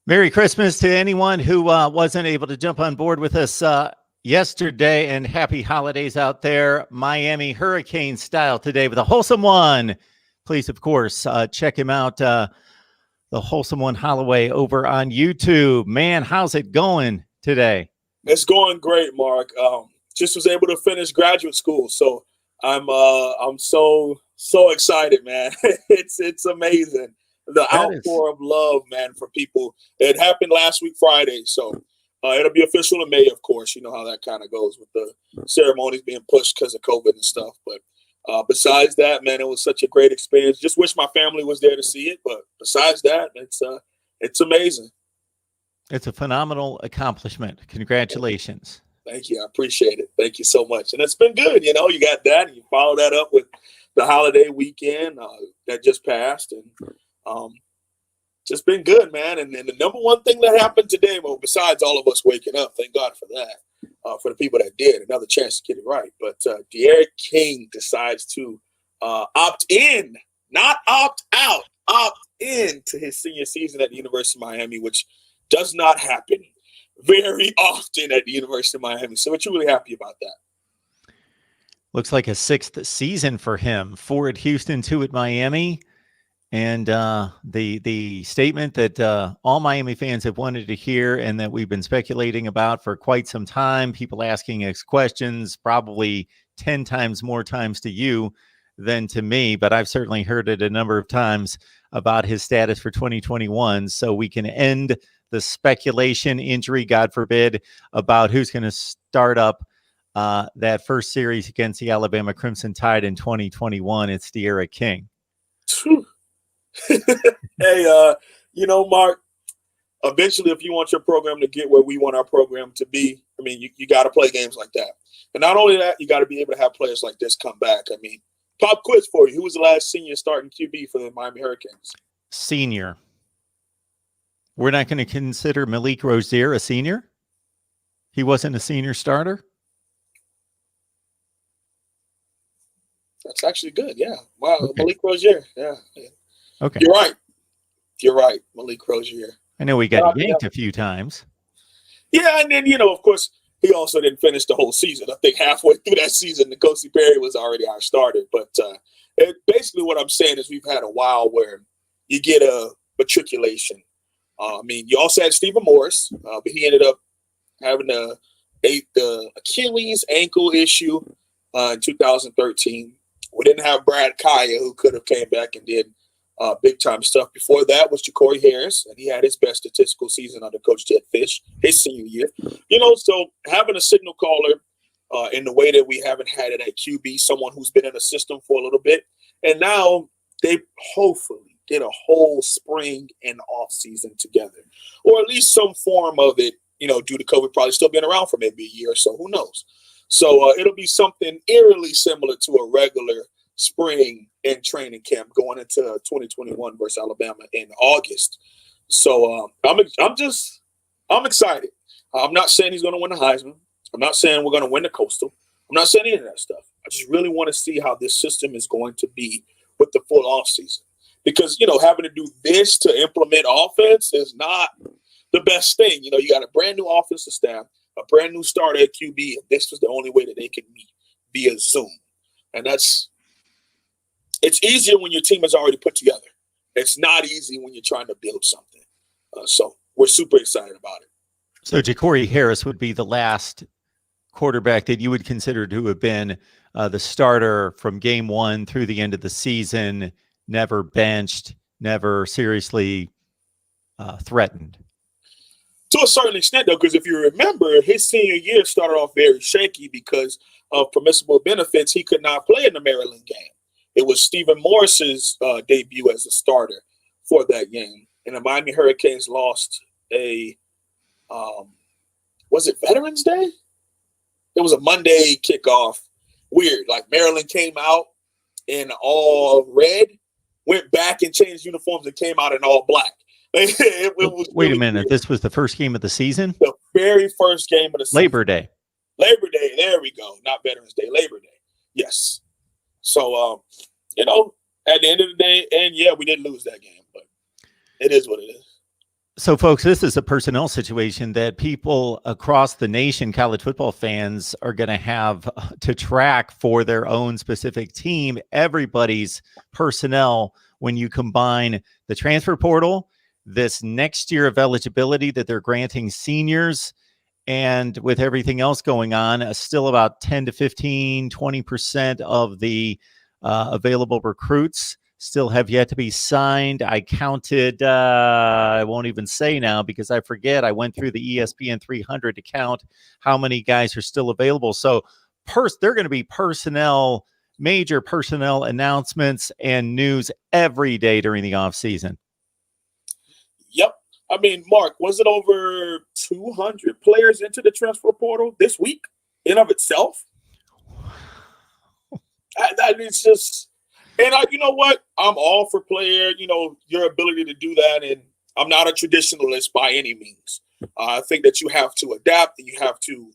Merry Christmas to anyone who wasn't able to jump on board with us yesterday, and happy holidays out there. Miami Hurricane style today with a wholesome one. Please, of course, check him out, the wholesome one Holloway over on YouTube. Man, how's it going today? It's going great, Mark. Just was able to finish graduate school, so I'm so excited, man. It's amazing. The outpour of love, man, for people. It happened last week Friday, so it'll be official in May, of course. You know how that kind of goes with the ceremonies being pushed because of COVID and stuff. But besides that, man, it was such a great experience. Just wish my family was there to see it. But besides that, it's amazing. It's a phenomenal accomplishment. Congratulations. Thank you. I appreciate it. Thank you so much. And it's been good. You know, you got that, and you follow that up with the holiday weekend that just passed, and just been good, man. And the number one thing that happened today, well, besides all of us waking up, thank God for that, for the people that did, another chance to get it right. But De'Aaron King decides to opt in, not opt out, opt in to his senior season at the University of Miami, which does not happen very often at the University of Miami. So we're truly happy about that. Looks like a sixth season for him, 4 at Houston, 2 at Miami. And the statement that all Miami fans have wanted to hear and that we've been speculating about for quite some time, people asking us questions, probably 10 times more times to you than to me, but I've certainly heard it a number of times about his status for 2021. So we can end the speculation, injury, God forbid, about who's going to start up that first series against the Alabama Crimson Tide in 2021. It's De'Aaron King. Hey, you know, Mark, eventually, if you want your program to get where we want our program to be, I mean, you got to play games like that. And not only that, you got to be able to have players like this come back. I mean, pop quiz for you. Who was the last senior starting QB for the Miami Hurricanes? Senior. We're not going to consider Malik Rozier a senior? He wasn't a senior starter? That's actually good, yeah. Wow, okay. Malik Rozier, yeah. Okay. You're right, Malik Rozier. I know we got yanked a few times. Yeah, and then, you know, of course, he also didn't finish the whole season. I think halfway through that season, N'Kosi Perry was already our starter. But basically what I'm saying is we've had a while where you get a matriculation. I mean, you also had Stephen Morris, but he ended up having the Achilles ankle issue in 2013. We didn't have Brad Kaya, who could have came back and did big-time stuff. Before that was Ja'Cory Harris, and he had his best statistical season under Coach Ted Fish his senior year. You know, so having a signal caller in the way that we haven't had it at QB, someone who's been in the system for a little bit, and now they hopefully get a whole spring and off season together, or at least some form of it, you know, due to COVID probably still being around for maybe a year or so, who knows. So it'll be something eerily similar to a regular spring and training camp going into 2021 versus Alabama in August. So I'm excited. I'm not saying he's going to win the Heisman. I'm not saying we're going to win the Coastal. I'm not saying any of that stuff. I just really want to see how this system is going to be with the full offseason. Because, you know, having to do this to implement offense is not the best thing. You know, you got a brand new offensive staff, a brand new starter at QB, and this was the only way that they could meet via Zoom. And it's easier when your team is already put together. It's not easy when you're trying to build something. So we're super excited about it. So Ja'Cory Harris would be the last quarterback that you would consider to have been the starter from game one through the end of the season, never benched, never seriously threatened. To a certain extent, though, because if you remember, his senior year started off very shaky because of permissible benefits. He could not play in the Maryland game. It was Stephen Morris's debut as a starter for that game. And the Miami Hurricanes lost was it Veterans Day? It was a Monday kickoff. Weird. Like Maryland came out in all red, went back and changed uniforms and came out in all black. It was Wait a minute. Weird. This was the first game of the season? The very first game of the season. Labor Day. Labor Day. There we go. Not Veterans Day. Labor Day. Yes. So, you know, at the end of the day, and yeah, we did lose that game, but it is what it is. So, folks, this is a personnel situation that people across the nation, college football fans, are going to have to track for their own specific team. Everybody's personnel, when you combine the transfer portal, this next year of eligibility that they're granting seniors, and with everything else going on, still about 10 to 15, 20% of the available recruits still have yet to be signed. I counted, I won't even say now because I forget. I went through the ESPN 300 to count how many guys are still available. So they're going to be major personnel announcements and news every day during the offseason. Yep. I mean, Mark, was it over 200 players into the transfer portal this week in of itself? It's just... And you know what? I'm all for player, your ability to do that. And I'm not a traditionalist by any means. I think that you have to adapt and you have to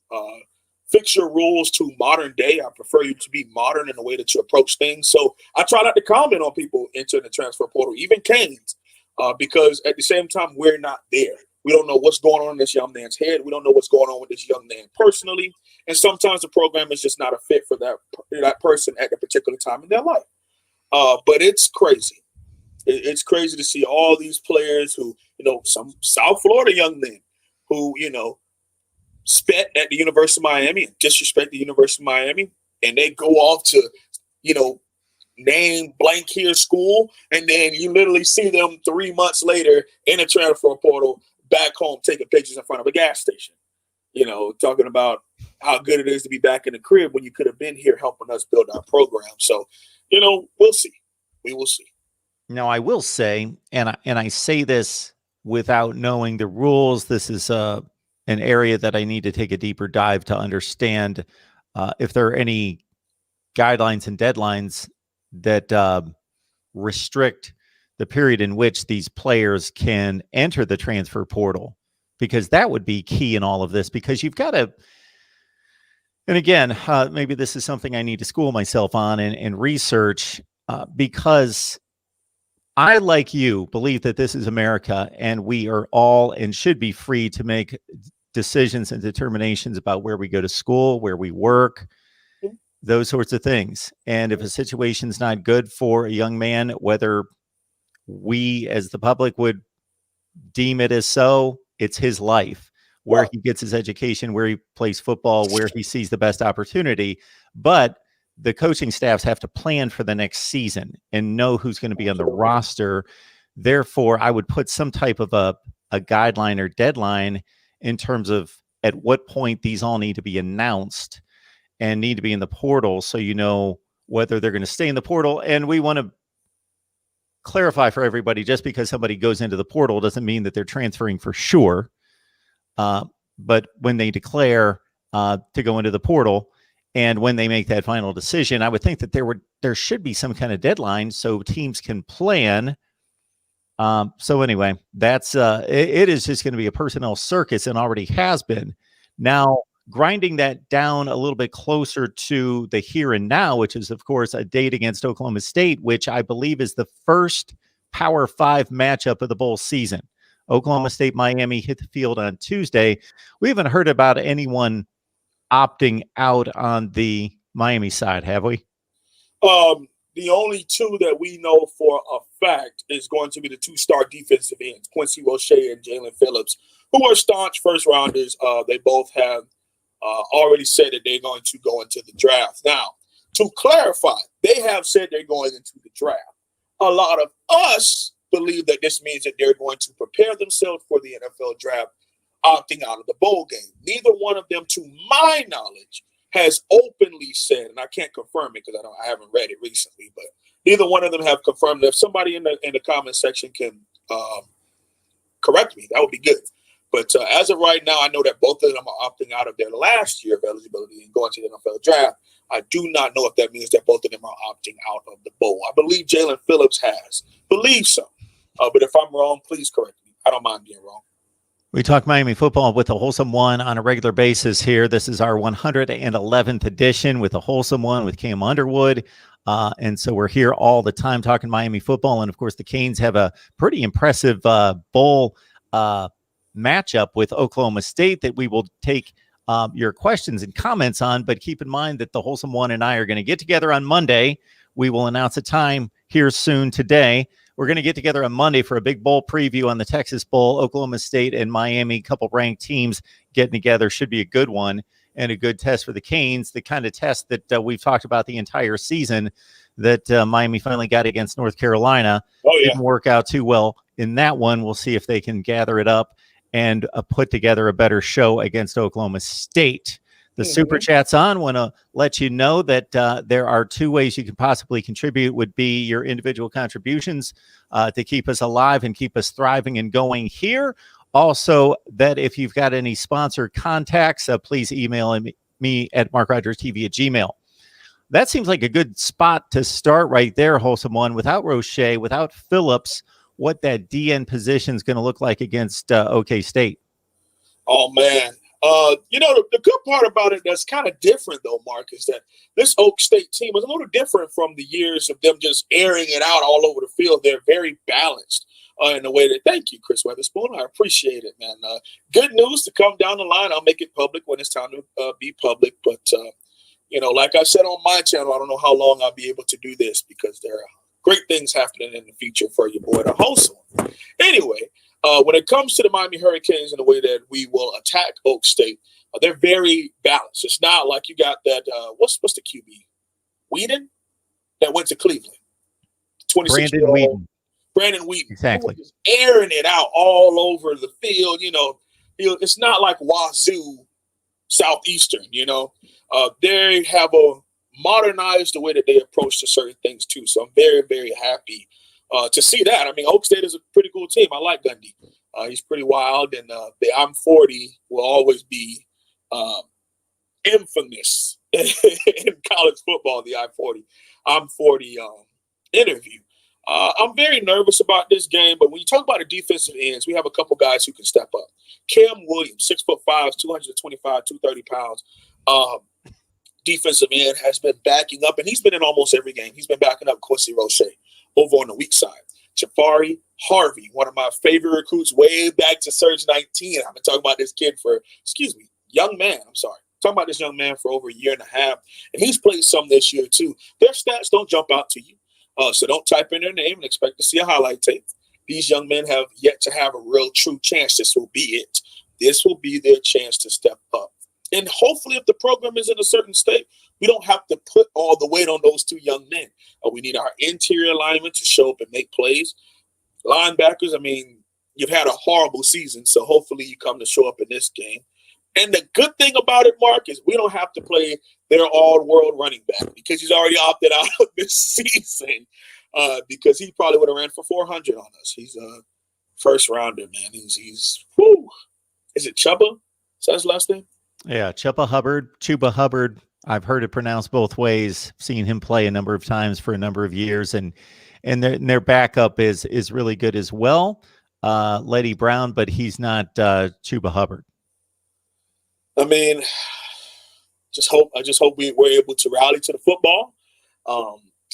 fix your rules to modern day. I prefer you to be modern in the way that you approach things. So I try not to comment on people entering the transfer portal, even Canes, because at the same time, we're not there. We don't know what's going on in this young man's head. We don't know what's going on with this young man personally. And sometimes the program is just not a fit for that person at a particular time in their life. But it's crazy. It's crazy to see all these players who, some South Florida young men who, spent at the University of Miami and disrespect the University of Miami, and they go off to, name blank here school, and then you literally see them 3 months later in a transfer portal back home taking pictures in front of a gas station, talking about how good it is to be back in the crib when you could have been here helping us build our program. So, we'll see. We will see. Now, I will say, and I say this without knowing the rules, this is an area that I need to take a deeper dive to understand if there are any guidelines and deadlines that restrict the period in which these players can enter the transfer portal, because that would be key in all of this, because you've got to, and again, maybe this is something I need to school myself on and research, because I, like you, believe that this is America and we are all and should be free to make decisions and determinations about where we go to school, where we work, those sorts of things. And if a situation's not good for a young man, whether we as the public would deem it as so, it's his life, where he gets his education, where he plays football, where he sees the best opportunity. But the coaching staffs have to plan for the next season and know who's going to be on the roster. Therefore, I would put some type of a guideline or deadline in terms of at what point these all need to be announced and need to be in the portal, so you know whether they're going to stay in the portal. And we want to clarify for everybody, just because somebody goes into the portal doesn't mean that they're transferring for sure. But when they declare to go into the portal, and when they make that final decision, I would think that there should be some kind of deadline so teams can plan. So anyway, that's it is just going to be a personnel circus, and already has been. Now, grinding that down a little bit closer to the here and now, which is, of course, a date against Oklahoma State, which I believe is the first Power 5 matchup of the bowl season. Oklahoma State, Miami hit the field on Tuesday. We haven't heard about anyone opting out on the Miami side, have we? The only two that we know for a fact is going to be the two-star defensive ends, Quincy Roche and Jalen Phillips, who are staunch first-rounders. They both have already said that they're going to go into the draft. Now, to clarify, they have said they're going into the draft. A lot of us believe that this means that they're going to prepare themselves for the NFL draft, opting out of the bowl game. Neither one of them, to my knowledge, has openly said, and I can't confirm it because I haven't read it recently, but neither one of them have confirmed. If somebody in the comment section can correct me, that would be good. But as of right now, I know that both of them are opting out of their last year of eligibility and going to the NFL draft. I do not know if that means that both of them are opting out of the bowl. I believe Jalen Phillips has. Believe so. But if I'm wrong, please correct me. I don't mind being wrong. We talk Miami football with the Wholesome One on a regular basis here. This is our 111th edition with the Wholesome One with Cam Underwood. And so we're here all the time talking Miami football. And, of course, the Canes have a pretty impressive bowl matchup with Oklahoma State that we will take your questions and comments on. But keep in mind that the Wholesome One and I are going to get together on Monday. We will announce a time here soon today. We're going to get together on Monday for a big bowl preview on the Texas Bowl. Oklahoma State and Miami, couple ranked teams getting together, should be a good one and a good test for the Canes, the kind of test that we've talked about the entire season that Miami finally got against North Carolina. Didn't work out too well in that one. We'll see if they can gather it up and put together a better show against Oklahoma State. The Super Chat's on. Want to let you know that there are two ways you can possibly contribute. Would be your individual contributions to keep us alive and keep us thriving and going here. Also, that if you've got any sponsor contacts, please email me at MarkRogersTV@gmail.com. That seems like a good spot to start right there, Wholesome One. Without Roche, without Phillips, what that DN position is going to look like against OK State. Oh, man. The good part about it that's kind of different, though, Mark, is that this Oak State team is a little different from the years of them just airing it out all over the field. They're very balanced in a way that, thank you, Chris Weatherspoon. I appreciate it, man. Good news to come down the line. I'll make it public when it's time to be public. But, like I said on my channel, I don't know how long I'll be able to do this because there are great things happening in the future for your boy to host on. Anyway, when it comes to the Miami Hurricanes and the way that we will attack Oak State, they're very balanced. It's not like you got that, what's the QB? Whedon? That went to Cleveland. Brandon Whedon. Exactly. Just airing it out all over the field. It's not like Wazoo Southeastern, they have modernized the way that they approach to certain things too. So I'm very, very happy to see that. I mean, Oak State is a pretty cool team. I like Gundy. He's pretty wild, and the I'm 40 will always be infamous in college football. The I'm 40 interview. I'm very nervous about this game, but when you talk about the defensive ends, we have a couple guys who can step up. Cam Williams, 6'5", 225, 230 pounds. Defensive end has been backing up, and he's been in almost every game. He's been backing up Quincy Roche over on the weak side. Jafari Harvey, one of my favorite recruits way back to Surge 19. I've been talking about this kid young man for over a year and a half, and he's played some this year too. Their stats don't jump out to you, so don't type in their name and expect to see a highlight tape. These young men have yet to have a real true chance. This will be it. This will be their chance to step up. And hopefully if the program is in a certain state, we don't have to put all the weight on those two young men. We need our interior linemen to show up and make plays. Linebackers, you've had a horrible season, so hopefully you come to show up in this game. And the good thing about it, Mark, is we don't have to play their all-world running back because he's already opted out of this season because he probably would have ran for 400 on us. He's a first-rounder, man. Is it Chuba? Is that his last name? Yeah, Chuba Hubbard. I've heard it pronounced both ways. Seen him play a number of times for a number of years, and their backup is really good as well. Letty Brown, but he's not Chuba Hubbard. I just hope we were able to rally to the football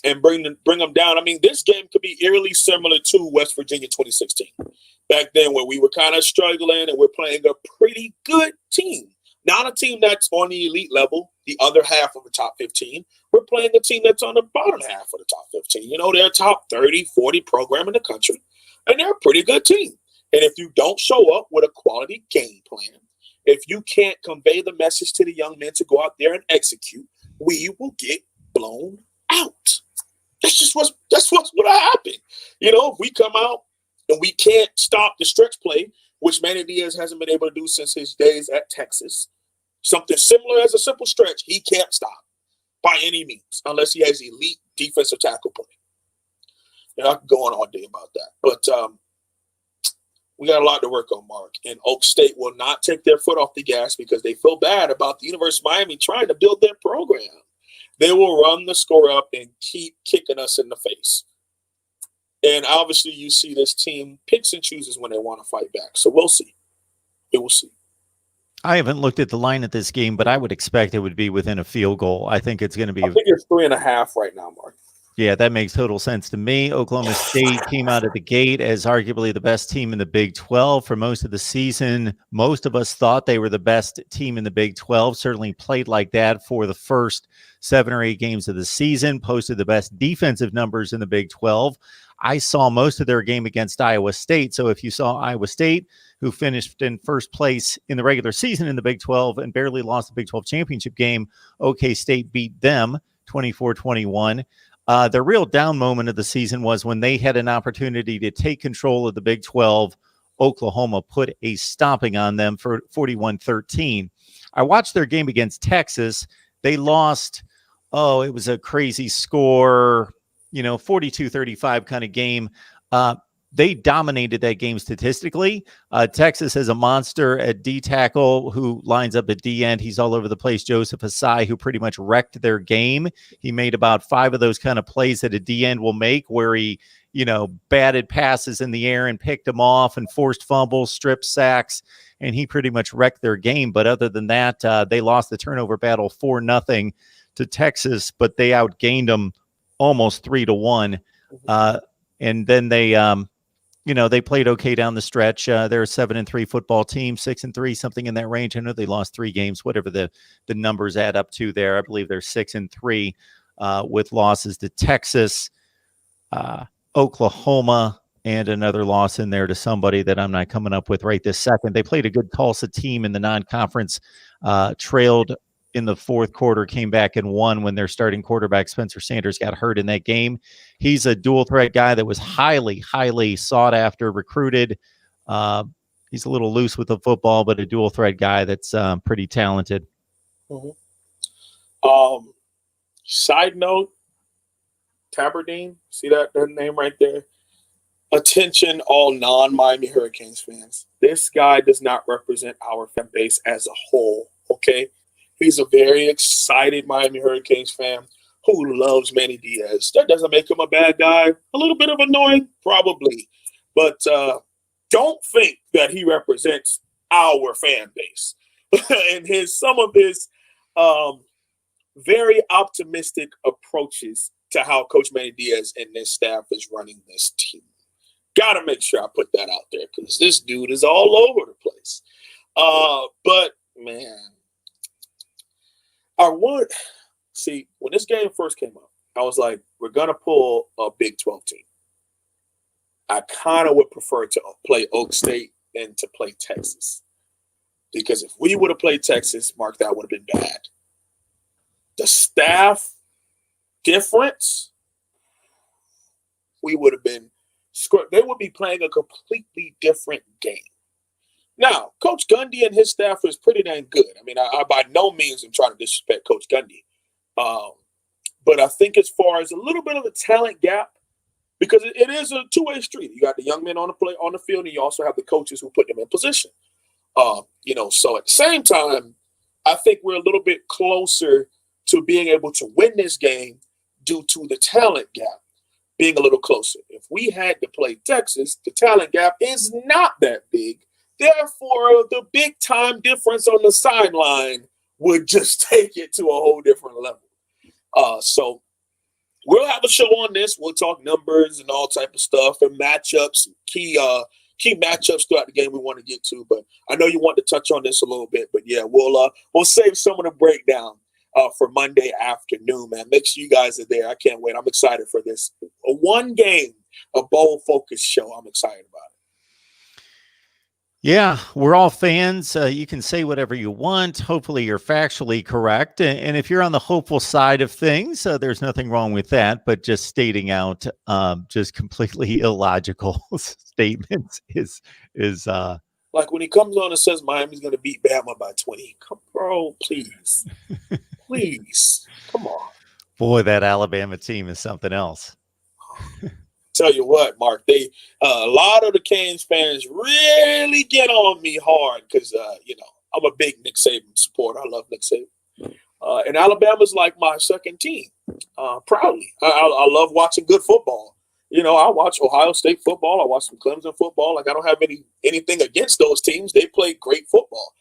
and bring them down. This game could be eerily similar to West Virginia 2016. Back then where we were kind of struggling and we're playing a pretty good team. Not a team that's on the elite level, the other half of the top 15. We're playing a team that's on the bottom half of the top 15. They're a top 30, 40 program in the country, and they're a pretty good team. And if you don't show up with a quality game plan, if you can't convey the message to the young men to go out there and execute, we will get blown out. That's what's going to happen. If we come out and we can't stop the stretch play, which Manny Diaz hasn't been able to do since his days at Texas. Something similar as a simple stretch, he can't stop by any means unless he has elite defensive tackle play. I can go on all day about that. But we got a lot to work on, Mark. And Oak State will not take their foot off the gas because they feel bad about the University of Miami trying to build their program. They will run the score up and keep kicking us in the face. And obviously you see this team picks and chooses when they want to fight back. So we'll see. We will see. I haven't looked at the line at this game, but I would expect it would be within a field goal. I think it's going to be. I think it's 3.5 right now, Mark. Yeah, that makes total sense to me. Oklahoma State came out of the gate as arguably the best team in the Big 12 for most of the season. Most of us thought they were the best team in the Big 12, certainly played like that for the first 7 or 8 games of the season, posted the best defensive numbers in the Big 12. I saw most of their game against Iowa State. So if you saw Iowa State, who finished in first place in the regular season in the Big 12 and barely lost the Big 12 championship game, OK State beat them 24-21. The real down moment of the season was when they had an opportunity to take control of the Big 12. Oklahoma put a stomping on them for 41-13. I watched their game against Texas. They lost, it was a crazy score, 42-35 kind of game. They dominated that game statistically. Texas has a monster at D tackle who lines up at D end. He's all over the place. Joseph Asai, who pretty much wrecked their game. He made about 5 of those kind of plays that a D end will make where he, batted passes in the air and picked them off and forced fumbles, strip sacks, and he pretty much wrecked their game. But other than that, they lost the turnover battle 4-0 to Texas, but they outgained them almost 3-1. And then they played okay down the stretch. They're a 7-3 football team, 6-3, something in that range. I know they lost 3 games, whatever the numbers add up to there. I believe they're 6-3 with losses to Texas, Oklahoma, and another loss in there to somebody that I'm not coming up with right this second. They played a good Tulsa team in the non-conference, trailed in the fourth quarter, came back and won when their starting quarterback, Spencer Sanders, got hurt in that game. He's a dual threat guy that was highly, highly sought after, recruited. He's a little loose with the football, but a dual threat guy that's pretty talented. Mm-hmm. Side note, Tabardine, see that name right there? Attention, all non-Miami Hurricanes fans. This guy does not represent our fan base as a whole, okay? He's a very excited Miami Hurricanes fan who loves Manny Diaz. That doesn't make him a bad guy. A little bit of annoying, probably. But don't think that he represents our fan base. And some of his very optimistic approaches to how Coach Manny Diaz and this staff is running this team. Got to make sure I put that out there because this dude is all over the place. But, man, when this game first came up, I was like, we're going to pull a Big 12 team. I kind of would prefer to play Oak State than to play Texas. Because if we would have played Texas, Mark, that would have been bad. The staff difference, we would have been – they would be playing a completely different game. Now, Coach Gundy and his staff is pretty dang good. I mean, I by no means am trying to disrespect Coach Gundy. But I think as far as a little bit of a talent gap, because it is a two-way street. You got the young men on the field, and you also have the coaches who put them in position. So at the same time, I think we're a little bit closer to being able to win this game due to the talent gap being a little closer. If we had to play Texas, the talent gap is not that big. Therefore, the big time difference on the sideline would just take it to a whole different level. So we'll have a show on this. We'll talk numbers and all type of stuff and matchups, key matchups throughout the game we want to get to. But I know you want to touch on this a little bit. But yeah, we'll save some of the breakdown for Monday afternoon, man. Make sure you guys are there. I can't wait. I'm excited for this. A bowl focused show. I'm excited about it. Yeah, we're all fans. You can say whatever you want. Hopefully you're factually correct. And if you're on the hopeful side of things, there's nothing wrong with that. But just stating out just completely illogical statements is like when he comes on and says Miami's going to beat Bama by 20. Come, bro, please. Please. Come on. Boy, that Alabama team is something else. Tell you what, Mark, a lot of the Canes fans really get on me hard because, I'm a big Nick Saban supporter. I love Nick Saban. And Alabama's like my second team, proudly. I love watching good football. I watch Ohio State football. I watch some Clemson football. Like, I don't have anything against those teams. They play great football.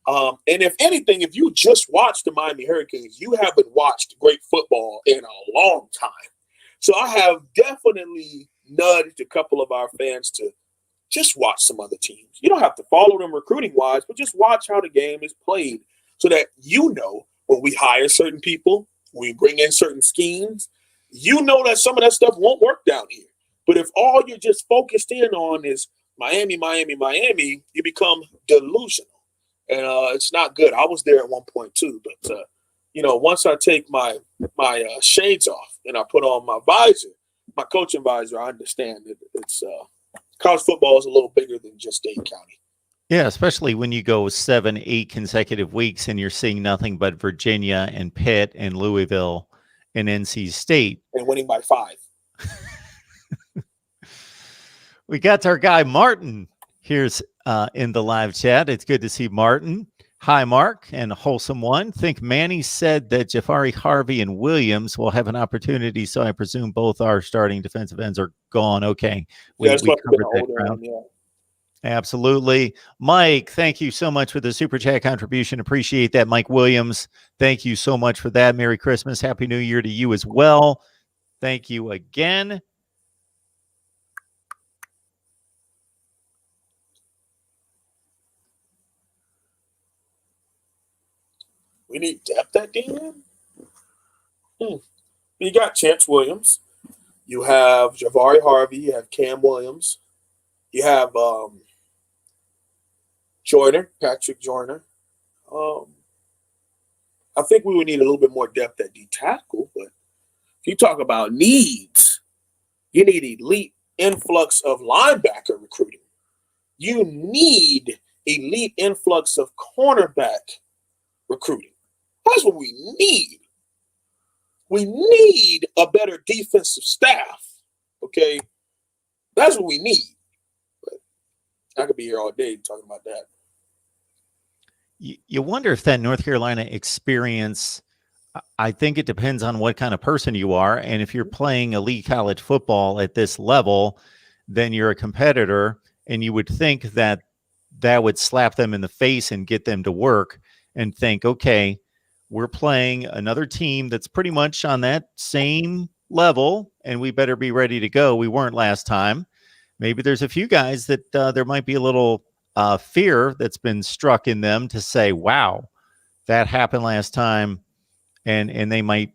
And if anything, if you just watch the Miami Hurricanes, you haven't watched great football in a long time. So I have definitely nudged a couple of our fans to just watch some other teams. You don't have to follow them recruiting-wise, but just watch how the game is played so that when we hire certain people, we bring in certain schemes, that some of that stuff won't work down here. But if all you're just focused in on is Miami, Miami, Miami, you become delusional. And it's not good. I was there at one point too. But, once I take my shades off and I put on my visor, my coaching visor, I understand that it's college football is a little bigger than just Dade County. Yeah, especially when you go 7-8 consecutive weeks and you're seeing nothing but Virginia and Pitt and Louisville and NC State. And winning by 5. We got our guy Martin here's in the live chat. It's good to see Martin. Hi, Mark, and a wholesome one. Think Manny said that Jafari, Harvey, and Williams will have an opportunity, so I presume both our starting defensive ends are gone. Okay. We covered that ground. Yeah. Absolutely. Mike, thank you so much for the Super Chat contribution. Appreciate that, Mike Williams. Thank you so much for that. Merry Christmas. Happy New Year to you as well. Thank you again. We need depth at the end. You got Chance Williams. You have Javari Harvey. You have Cam Williams. You have Patrick Joyner. I think we would need a little bit more depth at D tackle. But if you talk about needs, you need elite influx of linebacker recruiting. You need elite influx of cornerback recruiting. That's what we need. We need a better defensive staff. Okay? That's what we need. But I could be here all day talking about that. You wonder if that North Carolina experience, I think it depends on what kind of person you are. And if you're playing elite college football at this level, then you're a competitor. And you would think that would slap them in the face and get them to work and think, okay, we're playing another team that's pretty much on that same level, and we better be ready to go. We weren't last time. Maybe there's a few guys that there might be a little fear that's been struck in them to say, wow, that happened last time, and they might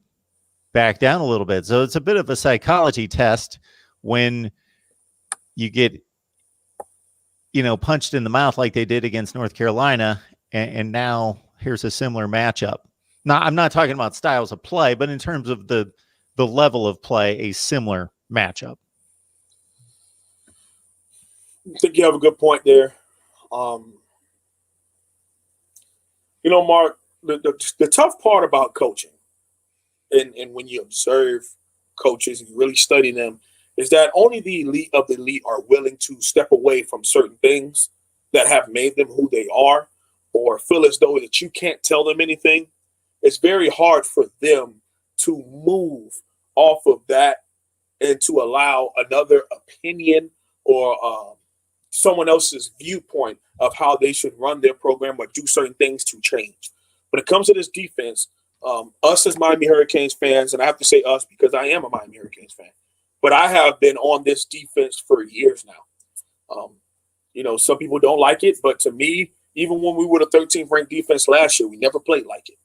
back down a little bit. So it's a bit of a psychology test when you get, punched in the mouth like they did against North Carolina, and now here's a similar matchup. Now, I'm not talking about styles of play, but in terms of the level of play, a similar matchup. I think you have a good point there. Mark, the tough part about coaching, and when you observe coaches and you really study them, is that only the elite of the elite are willing to step away from certain things that have made them who they are, or feel as though that you can't tell them anything. It's very hard for them to move off of that and to allow another opinion or someone else's viewpoint of how they should run their program or do certain things to change. When it comes to this defense, us as Miami Hurricanes fans, and I have to say us because I am a Miami Hurricanes fan, but I have been on this defense for years now. Some people don't like it, but to me, even when we were the 13th ranked defense last year, we never played like it.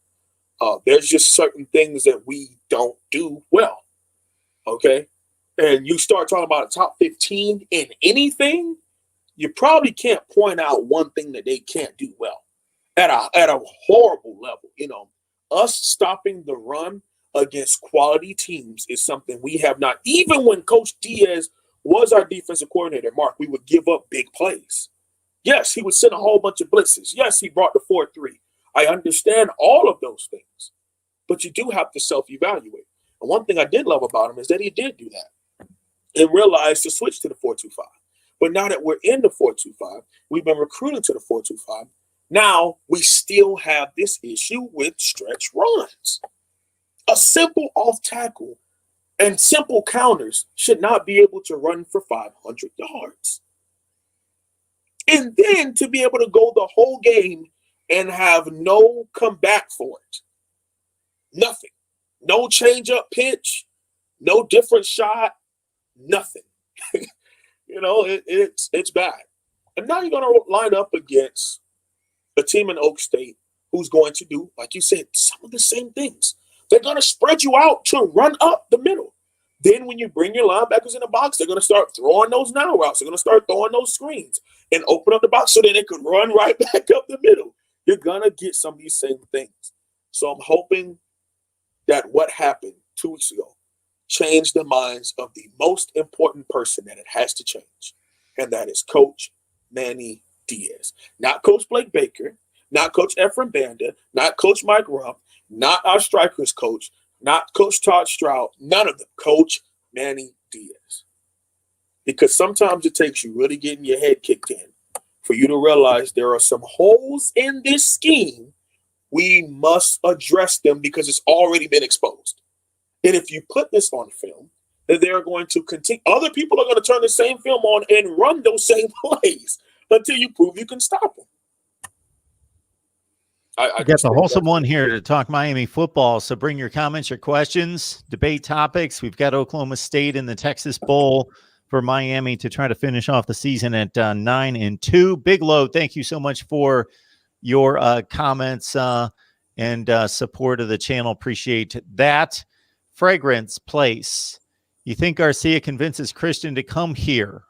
There's just certain things that we don't do well. Okay. And you start talking about a top 15 in anything, you probably can't point out one thing that they can't do well at a horrible level. Us stopping the run against quality teams is something we have not. Even when Coach Diaz was our defensive coordinator, Mark, we would give up big plays. Yes, he would send a whole bunch of blitzes. Yes, he brought the 4-3. I understand all of those things, but you do have to self-evaluate. And one thing I did love about him is that he did do that and realized to switch to the 4-2-5. But now that we're in the 4-2-5, we've been recruiting to the 4-2-5. Now we still have this issue with stretch runs. A simple off tackle and simple counters should not be able to run for 500 yards. And then to be able to go the whole game and have no comeback for it. Nothing. No change-up pitch. No different shot, nothing. It's bad. And now you're going to line up against a team in Oak State who's going to do, like you said, some of the same things. They're going to spread you out to run up the middle. Then when you bring your linebackers in the box, they're going to start throwing those now routes. They're going to start throwing those screens and open up the box so that they could run right back up the middle. You're going to get some of these same things. So I'm hoping that what happened 2 weeks ago changed the minds of the most important person that it has to change, and that is Coach Manny Diaz. Not Coach Blake Baker, not Coach Efren Banda, not Coach Mike Rupp, not our strikers coach, not Coach Todd Stroud, none of them. Coach Manny Diaz. Because sometimes it takes you really getting your head kicked in for you to realize there are some holes in this scheme. We must address them because it's already been exposed. And if you put this on film, then they're going to continue. Other people are going to turn the same film on and run those same plays until you prove you can stop them. I got the wholesome one here to talk Miami football. So bring your comments, your questions, debate topics. We've got Oklahoma State in the Texas Bowl for Miami to try to finish off the season at 9-2. Big Low, thank you so much for your comments and support of the channel. Appreciate that. Fragrance Place. You think Garcia convinces Christian to come here?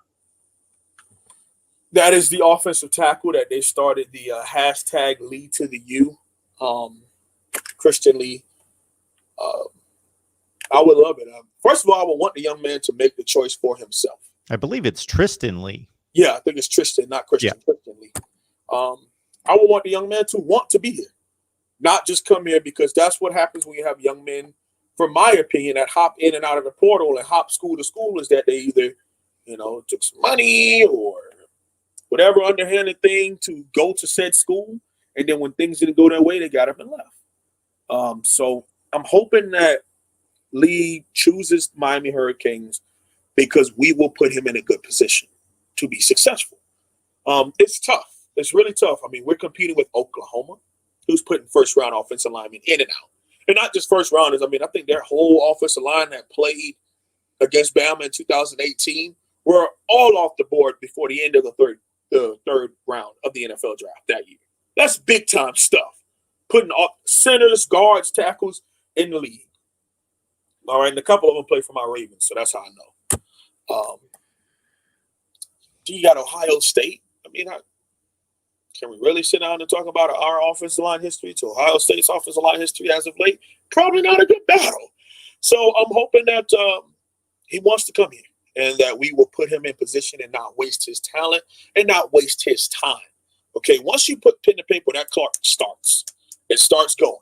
That is the offensive tackle that they started the hashtag Lee to the U. Tristan Lee. I would love it. First of all, I would want the young man to make the choice for himself. I believe it's Tristan Lee. Yeah, I think it's Tristan, not Christian. Yeah. Tristan Lee. I would want the young man to want to be here, not just come here, because that's what happens when you have young men, from my opinion, that hop in and out of the portal and hop school to school, is that they either, took some money or whatever underhanded thing to go to said school. And then when things didn't go their way, they got up and left. So I'm hoping that Lee chooses Miami Hurricanes because we will put him in a good position to be successful. It's tough. It's really tough. I mean, we're competing with Oklahoma, who's putting first-round offensive linemen in and out. And not just first-rounders. I mean, I think their whole offensive line that played against Bama in 2018 were all off the board before the end of the third round of the NFL draft that year. That's big-time stuff. Putting centers, guards, tackles in the league. All right, and a couple of them play for my Ravens, so that's how I know. You got Ohio State. I mean, can we really sit down and talk about our offensive line history to Ohio State's offensive line history as of late? Probably not a good battle. So I'm hoping that he wants to come here and that we will put him in position and not waste his talent and not waste his time. Okay, once you put pen to paper, that clock starts. It starts going.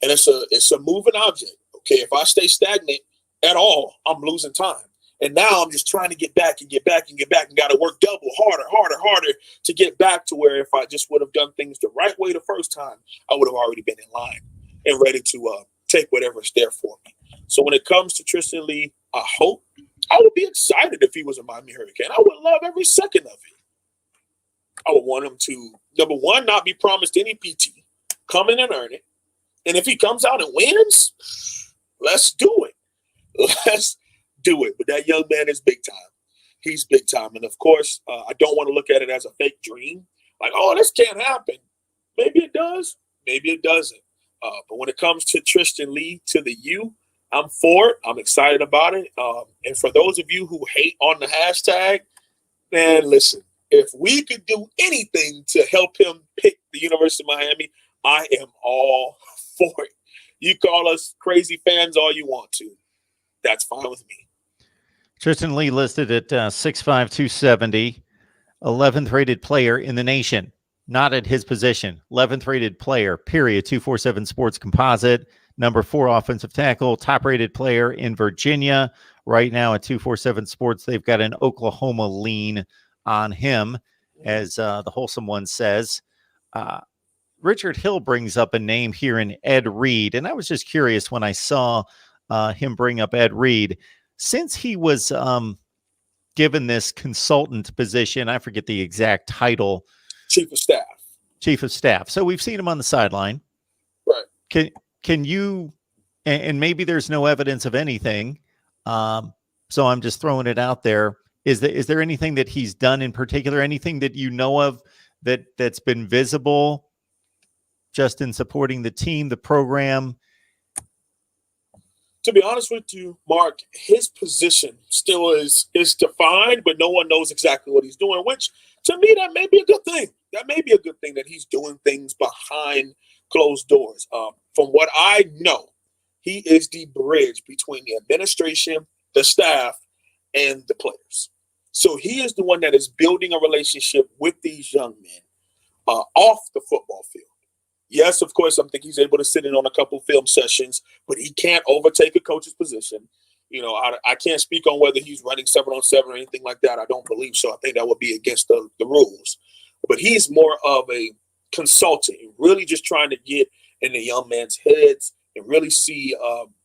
And it's a moving object. Okay, if I stay stagnant at all, I'm losing time. And now I'm just trying to get back and got to work double, harder to get back to where if I just would have done things the right way the first time, I would have already been in line and ready to take whatever's there for me. So when it comes to Tristan Lee, I would be excited if he was a Miami Hurricane. I would love every second of it. I would want him to, number one, not be promised any PT, come in and earn it. And if he comes out and wins, let's do it. Let's do it. But that young man is big time. He's big time. And of course, I don't want to look at it as a fake dream. Like, oh, this can't happen. Maybe it does. Maybe it doesn't. But when it comes to Tristan Lee to the U, I'm for it. I'm excited about it. And for those of you who hate on the hashtag, man, listen, if we could do anything to help him pick the University of Miami, I am all for it. You call us crazy fans all you want to. That's fine with me. Tristan Lee listed at 6'5", 270, 11th rated player in the nation. Not at his position. 11th rated player, period. 247 Sports Composite. Number 4 offensive tackle. Top rated player in Virginia. Right now at 247 Sports, they've got an Oklahoma lean on him, as the wholesome one says. Richard Hill brings up a name here in Ed Reed, and I was just curious when I saw him bring up Ed Reed. Since he was given this consultant position, I forget the exact title. Chief of Staff. Chief of Staff. So we've seen him on the sideline. Right. Can you, and maybe there's no evidence of anything, So I'm just throwing it out there. Is there anything that he's done in particular, anything that you know of that's been visible just in supporting the team, the program? To be honest with you, Mark, his position still is defined, but no one knows exactly what he's doing, which to me, that may be a good thing. That may be a good thing that he's doing things behind closed doors. From what I know, he is the bridge between the administration, the staff, and the players. So he is the one that is building a relationship with these young men off the football field. Yes, of course, I think he's able to sit in on a couple film sessions, but he can't overtake a coach's position. You know, I can't speak on whether he's running 7-on-7 or anything like that. I don't believe so. I think that would be against the rules. But he's more of a consultant, really just trying to get in the young man's heads and really see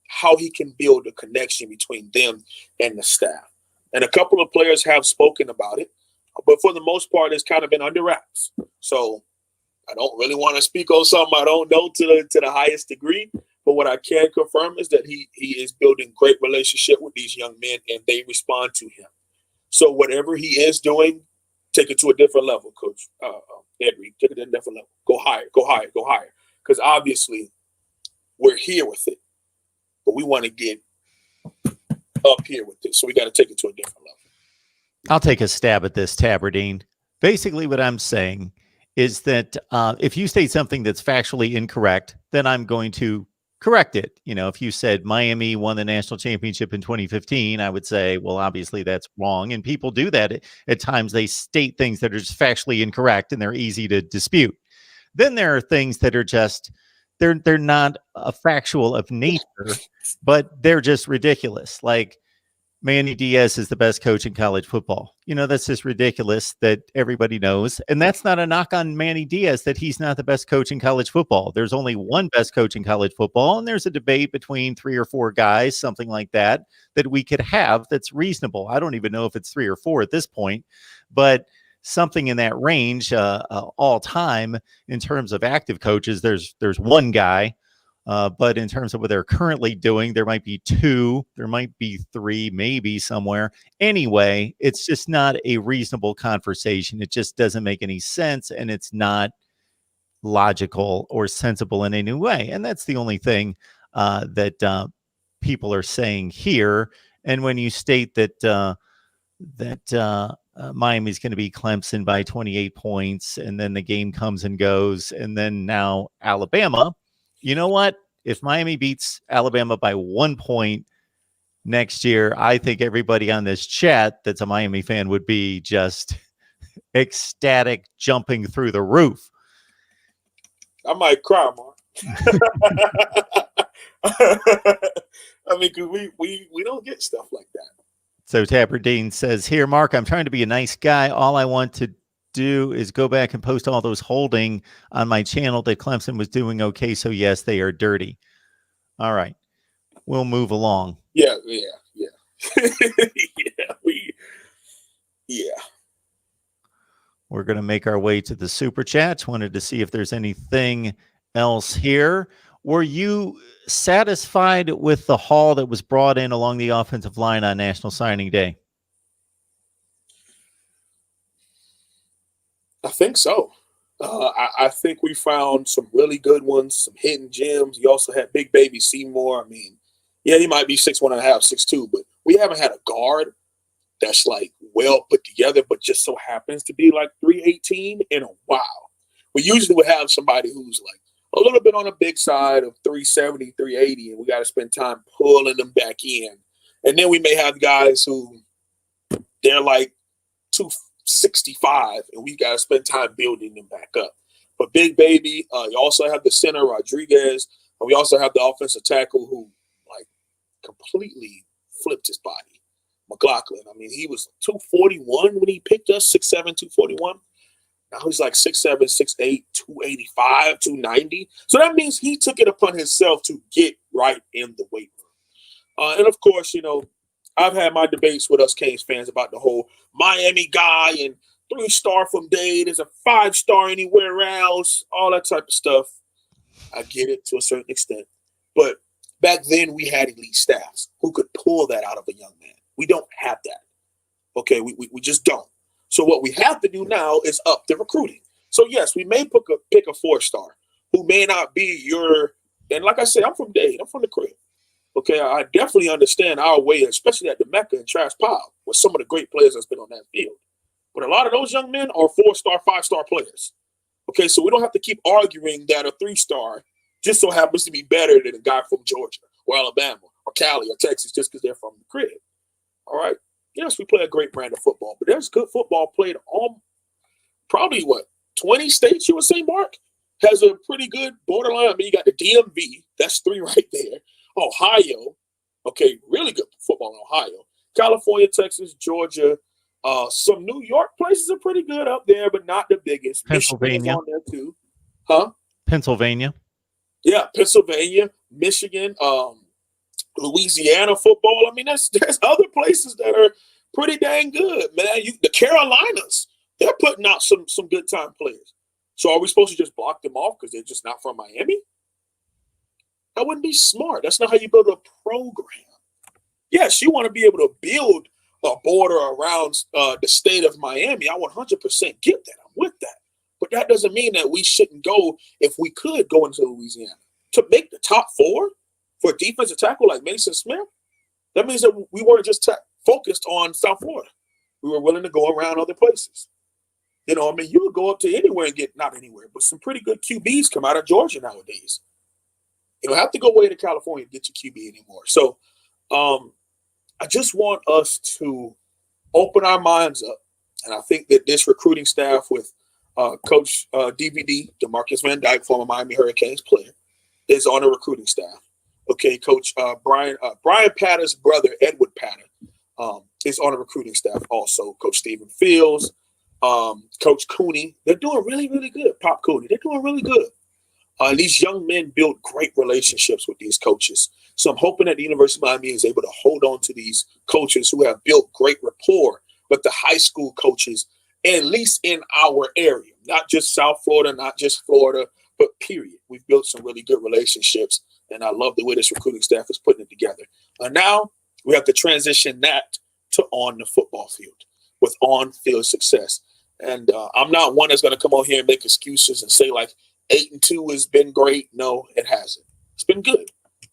how he can build a connection between them and the staff. And a couple of players have spoken about it, but for the most part, it's kind of been under wraps. So I don't really want to speak on something I don't know to the highest degree, but what I can confirm is that he is building great relationship with these young men, and they respond to him. So whatever he is doing, take it to a different level, Coach Edry. Take it to a different level. Go higher, go higher, go higher. Because obviously we're here with it, but we want to get up here with it. So we got to take it to a different level. I'll take a stab at this, Tabardine. Basically what I'm saying is that if you state something that's factually incorrect, then I'm going to correct it. You know, if you said Miami won the national championship in 2015, I would say, well, obviously that's wrong. And people do that at times. They state things that are just factually incorrect and they're easy to dispute. Then there are things that are just, they're not factual of nature, but they're just ridiculous. Like, Manny Diaz is the best coach in college football. You know, that's just ridiculous that everybody knows. And that's not a knock on Manny Diaz that he's not the best coach in college football. There's only one best coach in college football, and there's a debate between 3 or 4 guys, something like that, that we could have that's reasonable. I don't even know if it's 3 or 4 at this point, but something in that range all time in terms of active coaches. There's one guy. But in terms of what they're currently doing, there might be 2, there might be 3, maybe somewhere. Anyway, it's just not a reasonable conversation. It just doesn't make any sense, and it's not logical or sensible in any way. And that's the only thing that people are saying here. And when you state that Miami's going to be Clemson by 28 points, and then the game comes and goes, and then now Alabama. You know what? If Miami beats Alabama by 1 point next year, I think everybody on this chat that's a Miami fan would be just ecstatic, jumping through the roof. I might cry, Mark. I mean, cause we don't get stuff like that. So Tabardine says here, Mark, I'm trying to be a nice guy. All I want to do is go back and post all those holding on my channel that Clemson was doing okay. So yes, they are dirty. All right, we'll move along. Yeah. We're going to make our way to the super chats. Wanted to see if there's anything else here. Were you satisfied with the haul that was brought in along the offensive line on National Signing Day? I think so. I think we found some really good ones, some hidden gems. You also had Big Baby Seymour. I mean, yeah, he might be 6'1.5", 6'2", but we haven't had a guard that's like well put together, but just so happens to be like 318 in a while. We usually would have somebody who's like a little bit on the big side of 370, 380, and we got to spend time pulling them back in. And then we may have guys who they're like 265, and we got to spend time building them back up. But Big Baby, you also have the center, Rodriguez, and we also have the offensive tackle who like completely flipped his body, McLaughlin. I mean, he was 241 when he picked us, 6'7", 241. Now he's like 6'7", 6'8", 285, 290. So that means he took it upon himself to get right in the weight room. And of course, you know, I've had my debates with us Canes fans about the whole Miami guy and 3-star from Dade is a 5-star anywhere else, all that type of stuff. I get it to a certain extent. But back then we had elite staffs who could pull that out of a young man. We don't have that. Okay, we just don't. So what we have to do now is up the recruiting. So yes, we may pick a 4-star who may not be your, and like I said, I'm from Dade, I'm from the crib. Okay, I definitely understand our way, especially at the Mecca and Trash Pile, with some of the great players that's been on that field. But a lot of those young men are 4-star, 5-star players. Okay, so we don't have to keep arguing that a 3-star just so happens to be better than a guy from Georgia or Alabama or Cali or Texas just because they're from the crib. All right. Yes, we play a great brand of football, but there's good football played on probably 20 states, you would say, Mark? Has a pretty good borderline. I mean, you got the DMV, that's 3 right there. Ohio, okay, really good football in Ohio. California, Texas, Georgia. Some New York places are pretty good up there, but not the biggest. Pennsylvania. Michigan is on there too. Huh? Pennsylvania. Yeah, Pennsylvania, Michigan, Louisiana football. I mean, there's other places that are pretty dang good, man. The Carolinas, they're putting out some good time players. So are we supposed to just block them off because they're just not from Miami? That wouldn't be smart. That's not how you build a program. Yes, you want to be able to build a border around the state of Miami. I 100% get that. I'm with that. But that doesn't mean that we shouldn't go, if we could go into Louisiana, to make the top 4 for a defensive tackle like Mason Smith. That means that we weren't just focused on South Florida. We were willing to go around other places. You know, I mean, you would go up to anywhere and get, not anywhere, but some pretty good QBs come out of Georgia nowadays. You don't have to go way to California to get your QB anymore. So I just want us to open our minds up. And I think that this recruiting staff with Coach DVD, DeMarcus Van Dyke, former Miami Hurricanes player, is on the recruiting staff. Okay, Coach Brian Patter's brother, Edward Patter, is on the recruiting staff also. Coach Stephen Fields, Coach Cooney, they're doing really, really good. Pop Cooney, they're doing really good. These young men build great relationships with these coaches. So I'm hoping that the University of Miami is able to hold on to these coaches who have built great rapport with the high school coaches, at least in our area, not just South Florida, not just Florida, but period. We've built some really good relationships, and I love the way this recruiting staff is putting it together. Now we have to transition that to on the football field with on-field success. And I'm not one that's going to come on here and make excuses and say like 8-2 has been great. No, it hasn't. It's been good.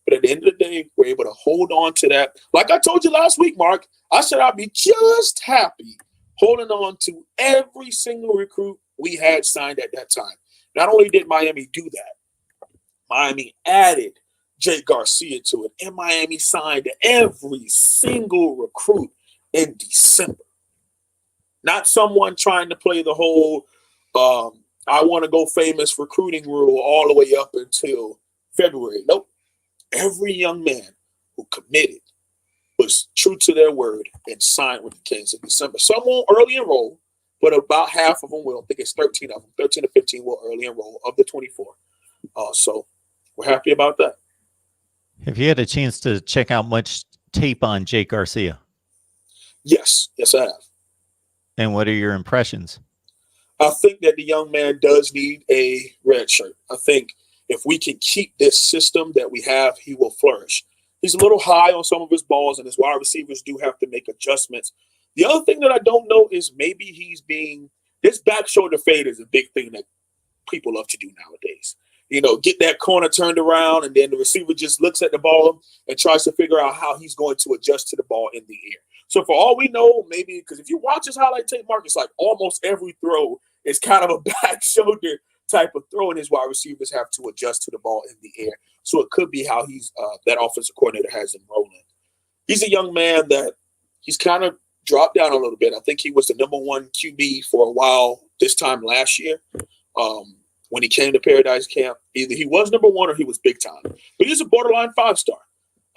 But at the end of the day, we're able to hold on to that. Like I told you last week, Mark, I said I'd be just happy holding on to every single recruit we had signed at that time. Not only did Miami do that, Miami added Jake Garcia to it, and Miami signed every single recruit in December. Not someone trying to play the whole I want to go famous recruiting rule all the way up until February. Nope. Every young man who committed was true to their word and signed with the Kings in December. Some won't early enroll, but about half of them will. I think it's 13 of them. 13 to 15 will early enroll of the 24. So we're happy about that. Have you had a chance to check out much tape on Jake Garcia? Yes, I have. And what are your impressions? I think that the young man does need a red shirt. I think if we can keep this system that we have, he will flourish. He's a little high on some of his balls, and his wide receivers do have to make adjustments. The other thing that I don't know is maybe this back shoulder fade is a big thing that people love to do nowadays. You know, get that corner turned around, and then the receiver just looks at the ball and tries to figure out how he's going to adjust to the ball in the air. So for all we know, maybe because if you watch his highlight tape, Mark, it's like almost every throw is kind of a back shoulder type of throw, and his wide receivers have to adjust to the ball in the air. So it could be how he's that offensive coordinator has him rolling. He's a young man that he's kind of dropped down a little bit. I think he was the number 1 QB for a while this time last year. When he came to Paradise Camp, either he was number 1 or he was big time. But he's a borderline 5-star.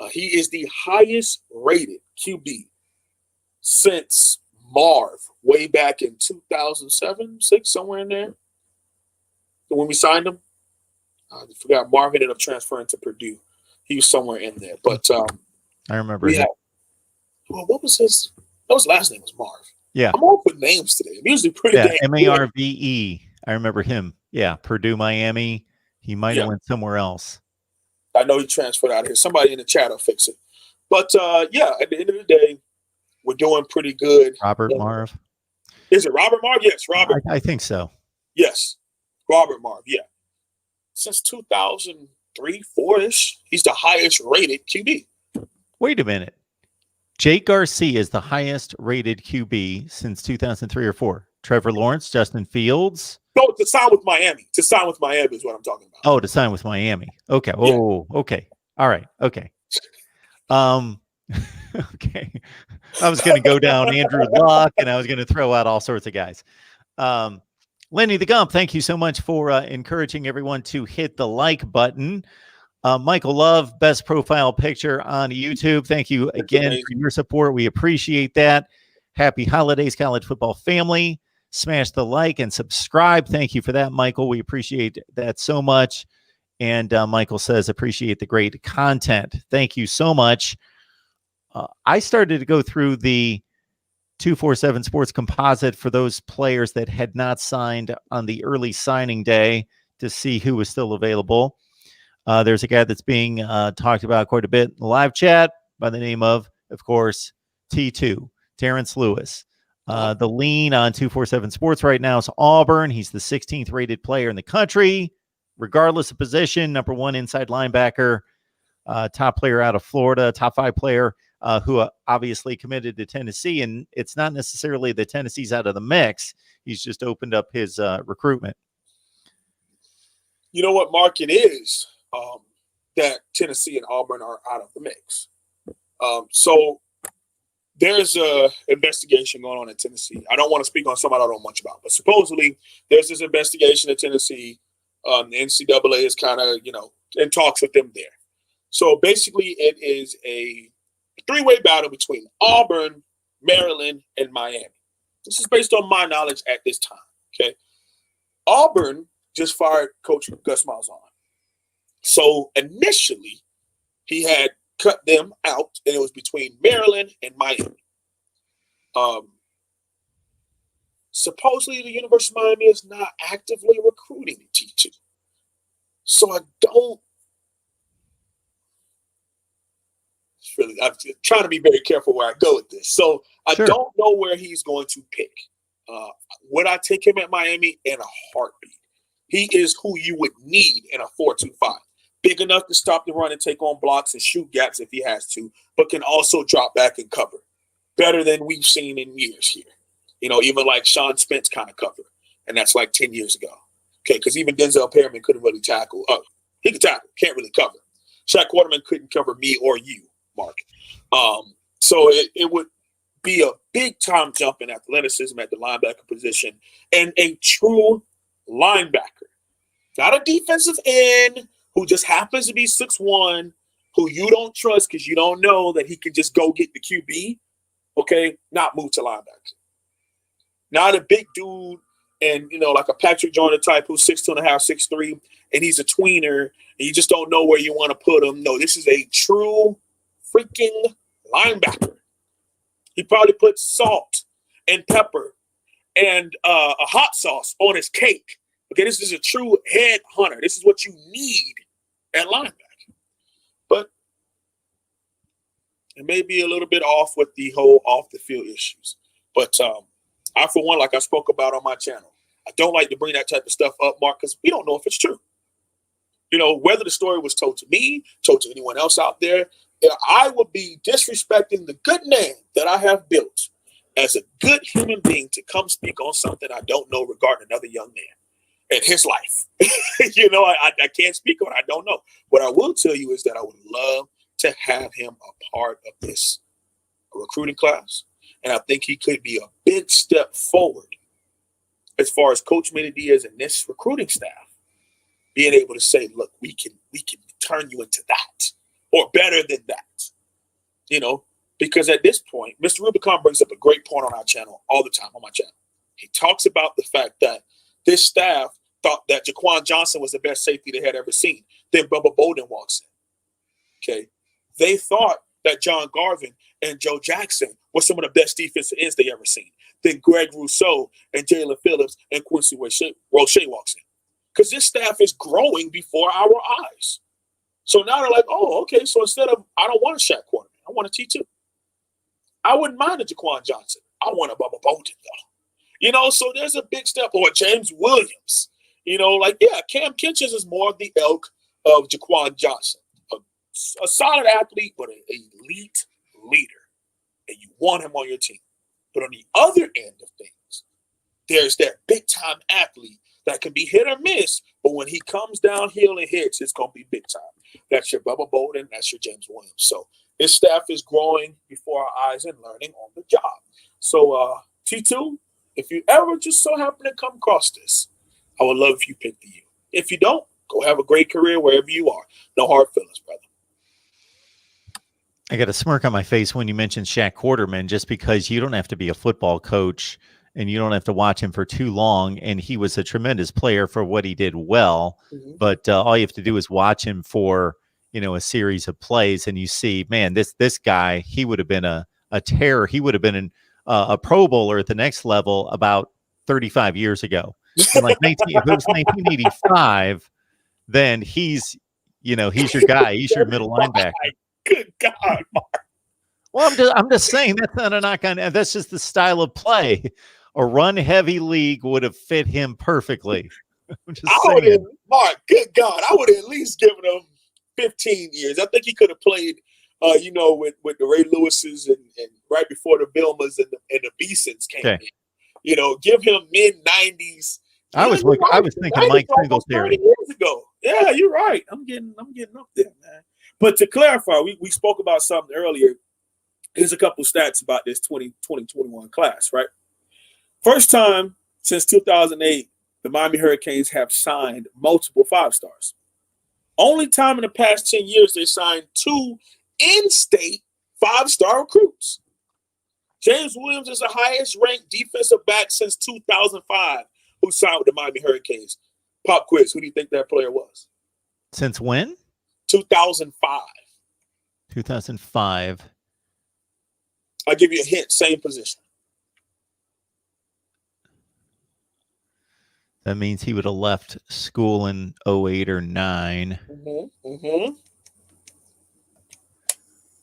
He is the highest rated QB since Marv way back in 2007, 6, somewhere in there. When we signed him, I forgot. Marv ended up transferring to Purdue. He was somewhere in there. But I remember him. What was his? His last name was Marv. Yeah. I'm all with names today. I'm usually pretty dang Marve. I remember him. Yeah, Purdue, Miami. He might have went somewhere else. I know he transferred out of here. Somebody in the chat will fix it. But, yeah, at the end of the day, we're doing pretty good. Robert Marv. Is it Robert Marv? Yes, Robert. I think so. Yes, Robert Marv, yeah. Since 2003, 4-ish, he's the highest rated QB. Wait a minute. Jake Garcia is the highest rated QB since 2003 or 4. Trevor Lawrence, Justin Fields. No, to sign with Miami. To sign with Miami is what I'm talking about. Oh, to sign with Miami. Okay. Oh, yeah. Okay. All right. Okay. Okay. I was going to go down Andrew Luck, and I was going to throw out all sorts of guys. Lenny the Gump, thank you so much for encouraging everyone to hit the like button. Michael Love, best profile picture on YouTube. Thank you again for your support. We appreciate that. Happy holidays, college football family. Smash the like and subscribe. Thank you for that, Michael. We appreciate that so much. And Michael says, appreciate the great content. Thank you so much. I started to go through the 247 Sports composite for those players that had not signed on the early signing day to see who was still available. There's a guy that's being talked about quite a bit in the live chat by the name of course, T2, Terrence Lewis. The lean on 247 Sports right now is Auburn. He's the 16th rated player in the country, regardless of position. Number 1 inside linebacker, top player out of Florida, top 5 player who obviously committed to Tennessee. And it's not necessarily that Tennessee's out of the mix. He's just opened up his recruitment. You know what, Mark? It is that Tennessee and Auburn are out of the mix. So there's a investigation going on in Tennessee. I don't want to speak on something I don't know much about, but supposedly there's this investigation in Tennessee. The NCAA is kind of, in talks with them there. So basically it is a 3-way battle between Auburn, Maryland, and Miami. This is based on my knowledge at this time, okay? Auburn just fired Coach Gus Malzahn. So initially he had cut them out, and it was between Maryland and Miami. Supposedly the University of Miami is not actively recruiting T2. So I'm trying to be very careful where I go with this. So I don't know where he's going to pick. Would I take him at Miami? In a heartbeat. He is who you would need in a 4-2-5. Big enough to stop the run and take on blocks and shoot gaps if he has to, but can also drop back and cover. Better than we've seen in years here. Even like Sean Spence kind of cover. And that's like 10 years ago. Okay, because even Denzel Perryman couldn't really tackle. He could tackle, can't really cover. Shaq Quarterman couldn't cover me or you, Mark. So it would be a big time jump in athleticism at the linebacker position and a true linebacker. Not a defensive end who just happens to be 6'1", who you don't trust because you don't know that he can just go get the QB, okay, not move to linebacker. Not a big dude and, like a Patrick Joyner type who's 6'2.5", 6'3", and he's a tweener, and you just don't know where you want to put him. No, this is a true freaking linebacker. He probably put salt and pepper and a hot sauce on his cake. Okay, this is a true head hunter. This is what you need at linebacker. But it may be a little bit off with the whole off-the-field issues. But I, for one, like I spoke about on my channel, I don't like to bring that type of stuff up, Mark, because we don't know if it's true. Whether the story was told to me, told to anyone else out there, I would be disrespecting the good name that I have built as a good human being to come speak on something I don't know regarding another young man and his life. I can't speak on it. I don't know. What I will tell you is that I would love to have him a part of this recruiting class. And I think he could be a big step forward as far as Coach Manny Diaz and this recruiting staff being able to say, look, we can turn you into that or better than that, because at this point, Mr. Rubicon brings up a great point on our channel all the time on my channel. He talks about the fact that this staff thought that Jaquan Johnson was the best safety they had ever seen. Then Bubba Bolden walks in. Okay. They thought that John Garvin and Joe Jackson were some of the best defensive ends they ever seen. Then Greg Rousseau and Jalen Phillips and Quincy Roche walks in. Because this staff is growing before our eyes. So now they're like, oh, okay. So instead of, I don't want a Shaq Quarterman, I want a T2. I wouldn't mind a Jaquan Johnson. I want a Bubba Bolden, though. So there's a big step. Or James Williams. Cam Kinchins is more of the ilk of Jaquan Johnson. A solid athlete, but an elite leader. And you want him on your team. But on the other end of things, there's that big-time athlete that can be hit or miss, but when he comes downhill and hits, it's going to be big time. That's your Bubba Bolden. That's your James Williams. So his staff is growing before our eyes and learning on the job. So T2, if you ever just so happen to come across this, I would love if you pick the U. If you don't, go have a great career wherever you are. No hard feelings, brother. I got a smirk on my face when you mentioned Shaq Quarterman, just because you don't have to be a football coach and you don't have to watch him for too long. And he was a tremendous player for what he did well. Mm-hmm. But all you have to do is watch him for, a series of plays, and you see, man, this guy, he would have been a terror. He would have been a Pro Bowler at the next level about 35 years ago. And if it was 1985, then he's your guy. He's your middle linebacker. Good God, Mark. Well, I'm just saying that's not a knock on. That's just the style of play. A run-heavy league would have fit him perfectly. Mark, good God, I would have at least given him 15 years. I think he could have played, with the Ray Lewises and right before the Vilmas and the Beesons came in. Give him mid-90s. I was thinking Mike Singletary 30 years ago. Yeah, you're right. I'm getting up there, man. But to clarify, we spoke about something earlier. Here's a couple stats about this 2021 class, right? First time since 2008, the Miami Hurricanes have signed multiple 5-stars. Only time in the past 10 years they signed 2 in-state 5-star recruits. James Williams is the highest-ranked defensive back since 2005 who signed with the Miami Hurricanes. Pop quiz, who do you think that player was? Since when? 2005. 2005. I'll give you a hint. Same position. That means he would have left school in 08 or 09. Mm-hmm. Mm-hmm.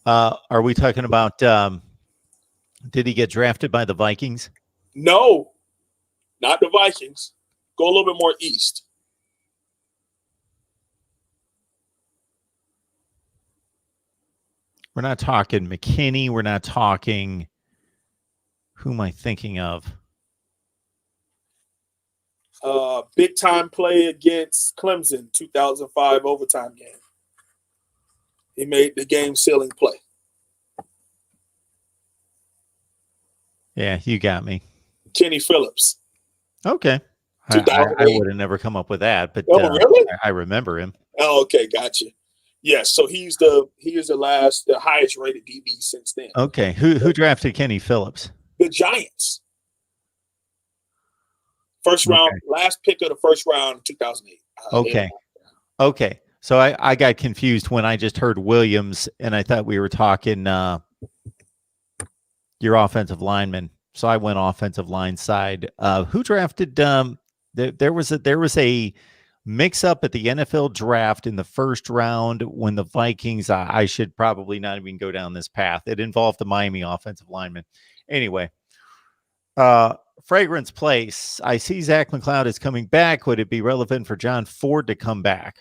Are we talking about, did he get drafted by the Vikings? No, not the Vikings. Go a little bit more east. We're not talking McKinney. We're not talking, who am I thinking of? Big time play against Clemson, 2005 overtime game. He made the game sealing play. Yeah, you got me. Kenny Phillips. Okay. I would have never come up with that, but really? I remember him. Oh, okay, gotcha. Yes, so he is the highest rated DB since then. Okay, who drafted Kenny Phillips? The Giants. First round, last pick of the first round in 2008. Okay. So I got confused when I just heard Williams, and I thought we were talking your offensive lineman. So I went offensive line side. Who drafted? There was a mix-up at the NFL draft in the first round when the Vikings. I should probably not even go down this path. It involved the Miami offensive lineman. Anyway. Fragrance Place. I see Zach McLeod is coming back. Would it be relevant for John Ford to come back?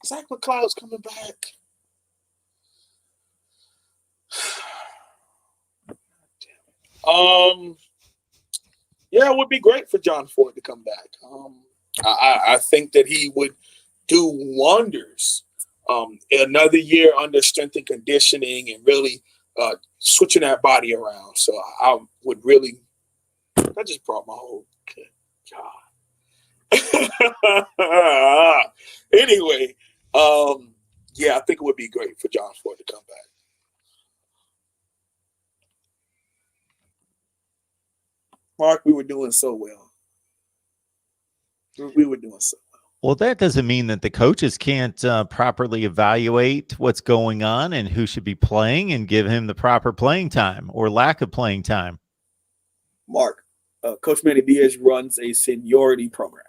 Zach McLeod's coming back. Yeah, it would be great for John Ford to come back. I think that he would do wonders. Another year under strength and conditioning and really switching that body around. So I would really, I just brought my whole God. Anyway, yeah, I think it would be great for John Ford to come back. Mark, we were doing so well. We were doing so well. Well, that doesn't mean that the coaches can't properly evaluate what's going on and who should be playing and give him the proper playing time or lack of playing time. Mark, Coach Manny Diaz runs a seniority program.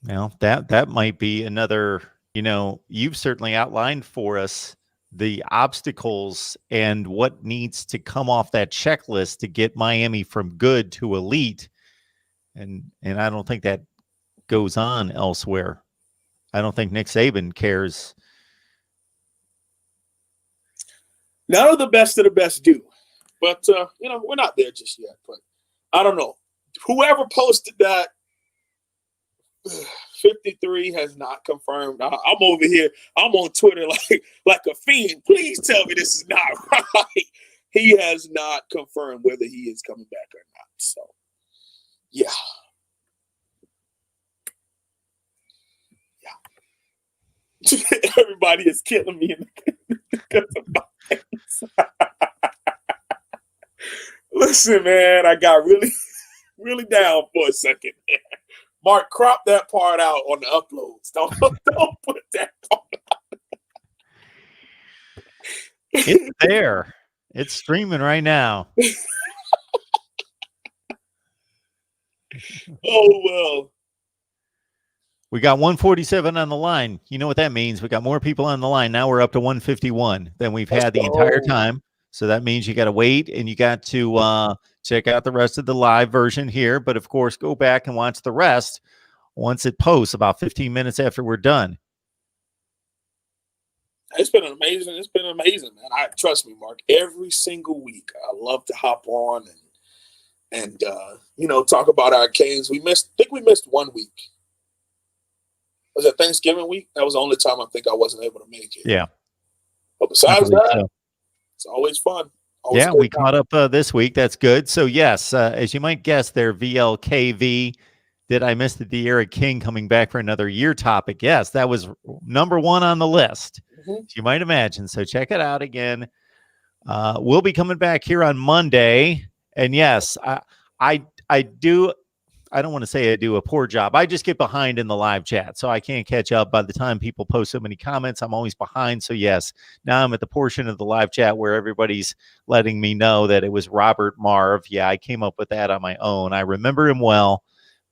Well, that might be another, you've certainly outlined for us the obstacles and what needs to come off that checklist to get Miami from good to elite. And I don't think that goes on elsewhere. I don't think Nick Saban cares. None of the best do. But, we're not there just yet. But I don't know. Whoever posted that, 53 has not confirmed. I'm over here. I'm on Twitter like a fiend. Please tell me this is not right. He has not confirmed whether he is coming back or not. So, yeah. Everybody is killing me because of my face. Listen, man, I got really, really down for a second. Mark, crop that part out on the uploads. Don't put that part out. It's there. It's streaming right now. Oh, well. We got 147 on the line. You know what that means? We got more people on the line. Now we're up to 151 than we've had the entire time. So that means you got to wait and you got to check out the rest of the live version here. But of course, go back and watch the rest once it posts about 15 minutes after we're done. It's been amazing. It's been amazing, man. Trust me, Mark. Every single week, I love to hop on and talk about our Canes. I think we missed 1 week. Was it Thanksgiving week? That was the only time I think I wasn't able to make it. Yeah. But besides that, it's always fun. Yeah, we caught up this week. That's good. So, yes, as you might guess there, VLKV, did I miss the De'Ara King coming back for another year topic? Yes, that was number one on the list, as you might imagine. So check it out again. We'll be coming back here on Monday. And, yes, I do – I don't want to say I do a poor job. I just get behind in the live chat, so I can't catch up. By the time people post so many comments, I'm always behind. So, yes, now I'm at the portion of the live chat where everybody's letting me know that it was Robert Marv. Yeah, I came up with that on my own. I remember him well.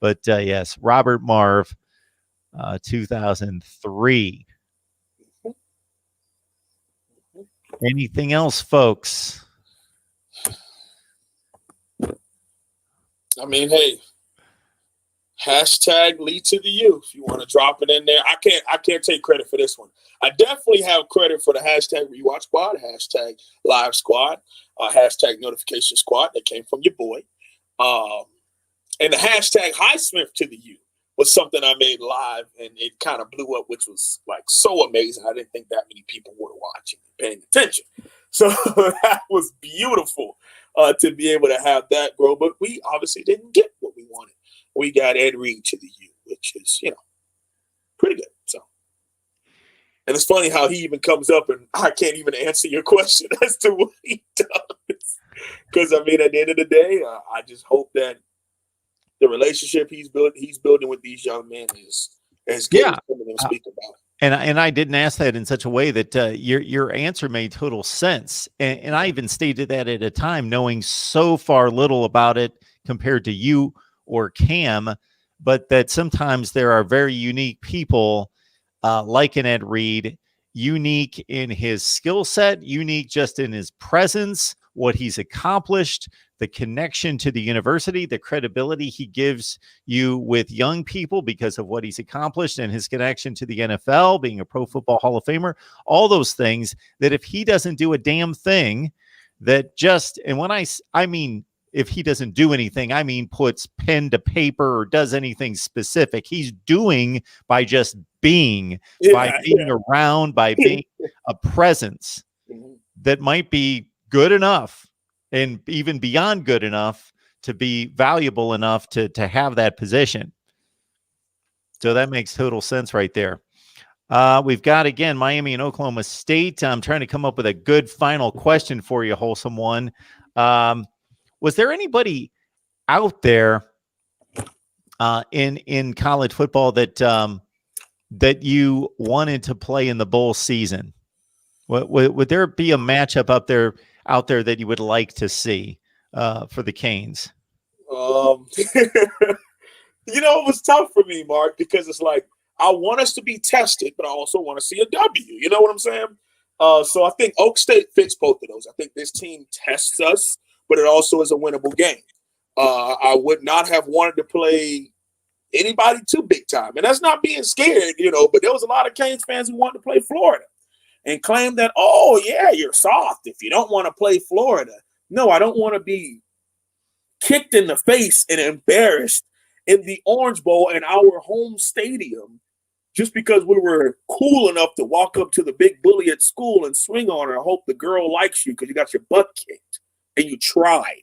But, yes, Robert Marv, 2003. Anything else, folks? I mean, hey. Hashtag lead to the U. If you want to drop it in there, I can't take credit for this one. I definitely have credit for the hashtag rewatch squad, hashtag live squad, hashtag notification squad that came from your boy. And the hashtag Highsmith to the U was something I made live and it kind of blew up, which was like so amazing. I didn't think that many people were watching and paying attention. So that was beautiful to be able to have that grow, but we obviously didn't get what we wanted. We got Ed Reed to the U, which is, pretty good. So, and it's funny how he even comes up and I can't even answer your question as to what he does. Because, I mean, at the end of the day, I just hope that the relationship he's building with these young men is as good as some of them speak about. And I didn't ask that in such a way that your answer made total sense. And I even stated that at a time, knowing so far little about it compared to you or Cam, but that sometimes there are very unique people like an Ed Reed, unique in his skill set, unique just in his presence, what he's accomplished, the connection to the university, the credibility he gives you with young people because of what he's accomplished and his connection to the NFL, being a Pro Football Hall of Famer, all those things that if he doesn't do a damn thing, that just, and when I mean, if he doesn't do anything, I mean, puts pen to paper or does anything specific. He's doing by just being, by being around, by being a presence that might be good enough and even beyond good enough to be valuable enough to have that position. So that makes total sense right there. We've got, again, Miami and Oklahoma State. I'm trying to come up with a good final question for you, wholesome one. Was there anybody out there in college football that you wanted to play in the bowl season? Would there be a matchup out there that you would like to see for the Canes? It was tough for me, Mark, because it's like I want us to be tested, but I also want to see a W. You know what I'm saying? So I think Oak State fits both of those. I think this team tests us, but it also is a winnable game. I would not have wanted to play anybody too big time. And that's not being scared, but there was a lot of Canes fans who wanted to play Florida and claim that, oh, yeah, you're soft if you don't want to play Florida. No, I don't want to be kicked in the face and embarrassed in the Orange Bowl in our home stadium just because we were cool enough to walk up to the big bully at school and swing on her and hope the girl likes you because you got your butt kicked and you tried.